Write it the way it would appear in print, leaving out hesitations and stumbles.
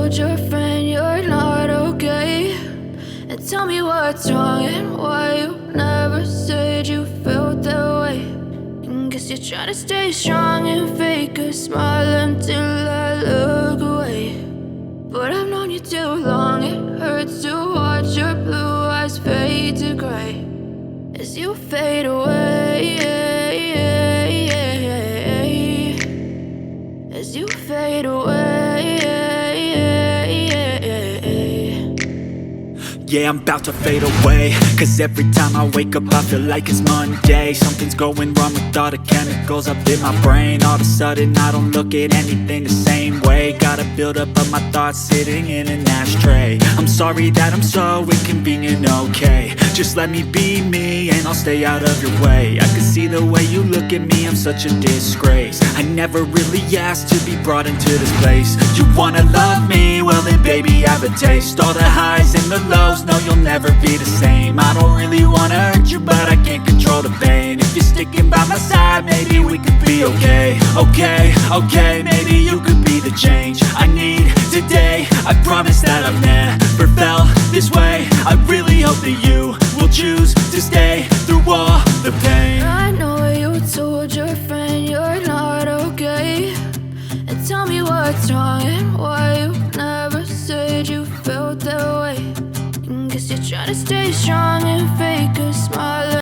told your friend you're not okay, and tell me what's wrong and why you never said you felt that way. And guess you're trying to stay strong and fake a smile until I look away. But I've known you too long, it hurts to watch your blue eyes fade to gray as you fade away, as you fade away. Yeah, I'm about to fade away, cause every time I wake up I feel like it's Monday. Something's going wrong with all the chemicals up in my brain. All of a sudden I don't look at anything the same way. Gotta build up of my thoughts sitting in an ashtray. I'm sorry that I'm so inconvenient, okay. Just let me be me and I'll stay out of your way. I can see the way you look at me, I'm such a disgrace. I never really asked to be brought into this place. You wanna love me? Well then baby I have a taste. All the highs and the lows, no you'll never be the same. I don't really wanna hurt you but I can't control the pain. If you're sticking by my side maybe we could be okay. Okay, maybe you could be the change I need today. I promise that I've never felt this way. I really hope that you will choose to stay through all the pain. I know you told your friend you're not okay, and tell me what's wrong and why you never said you felt that way. And guess you're trying to stay strong and fake a smile